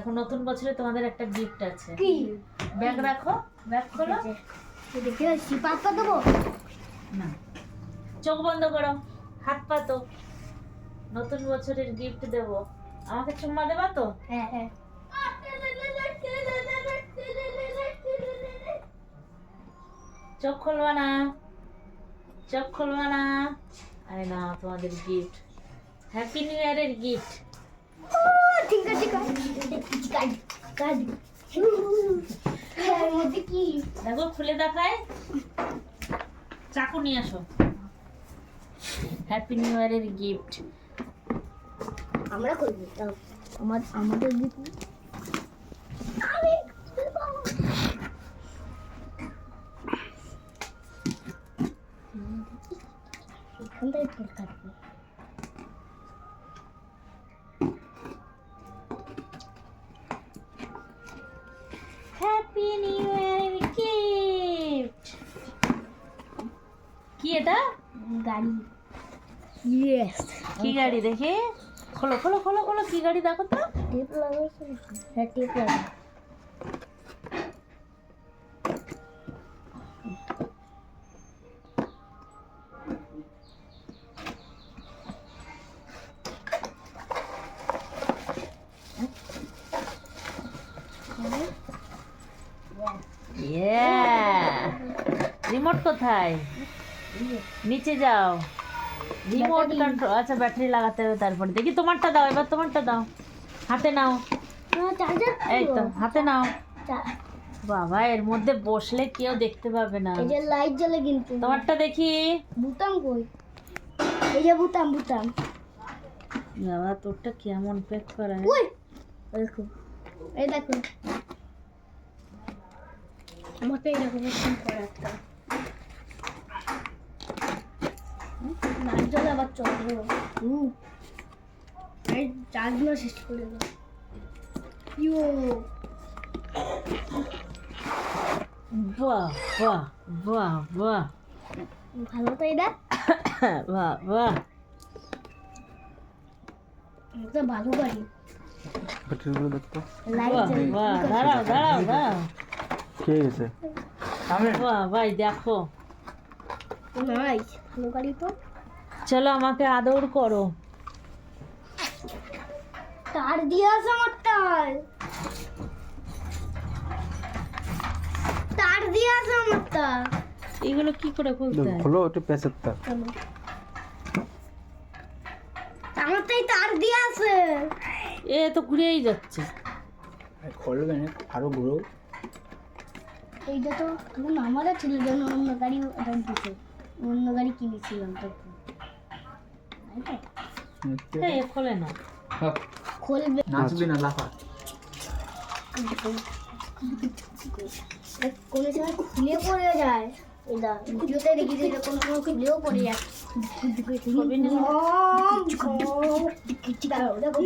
দেখো নতুন বছরে তোমাদের একটা গিফট আছে। কি? ব্যাগ রাখো, ব্যাগ খোলো। দেখে পাতা দেবো না, চোখ বন্ধ করো, হাত পাতো। নতুন বছরের গিফট দেবো, আমাকে চুম্মা দেবা তো? হ্যাঁ হ্যাঁ চোখ খুলবা না, চোখ খুলবা না। আরে না, তোমাদের গিফট, হ্যাপি নিউ ইয়ারের গিফট। ঠিক আছে কাজ কাজ এর মধ্যে কি দেখো খুলে দেখায়, চাকু নিয়ে আসো। হ্যাপি নিউ ইয়ারের গিফট। আমরা করবো আমাদের গিফট আমি এখান থেকে কেক কাটবো। হ্যাপি নিউ ইয়ারের গিফট। কি এটা? গাড়ি ইয়েস কি গাড়ি দেখি? খোলো খোলো খোলো খোলো, কি গাড়ি দেখো তো। টেপ লাগাইছে হ্যাঁ টেপ লাগা রিমোট কোথায়? নিচে যাও, রিমোট কন্ট্রোল। আচ্ছা ব্যাটারি লাগাতে হবে তারপরে। দেখি তোমারটা দাও, এবার তোমারটা দাও, হাতে নাও। চার্জার এই তো হাতে নাও। বাবা, এর মধ্যে বসলে কেউ দেখতে পাবে না। এই যে লাইট জ্বলে কিন্তু তোমারটা দেখি। বুতাম কই? এই যে বুতাম বুতাম বাবা, তোরটা কেমন প্যাক করা? ওই দেখো, এই দেখো আমারটা এরকম একদম করা একটা লাইট জ্বলে আবার চলবে। এই চার্জগুলো শেষ করে দাও। ইয়ো বাহ বাহ বাহ বাহ, ভালো তো এটা বাহ বাহ। এটা ভালো গাড়ি ব্যাটারিগুলো দেখতো। লাইট বাহ জ্বলে বাহ, দাঁড়াও দাঁড়াও দাঁড়াও। কে গেছে? বাহ ভাই, দেখো। নাইস ভালো গাড়ি তো। চলো আমাকে আদর করো। তার দিয়ে আছে আমার তার তার দিয়ে আছে আমার তার এগুলো কি করে খুলতে হয়? খোলো, একটু প্যাসের তার। আমার তাই তার দিয়ে আছে। এ তো ঘুরেই যাচ্ছে। খোলবে না, আরো ঘুরো। এইটা তো তখন আমারও ছিল, যেন অন্য গাড়ি দিতে অন্য গাড়ি কিনেছিলাম তখন। তাই তো? এ খোলে না। খুলবে নাচবি না, লাফা। কোনো সময় খুলে পড়ে যায়। এটা ভিডিওতে দেখি যে কোনো সময় খুলেও পড়ে যায়। ছবি নিয়ে দেখো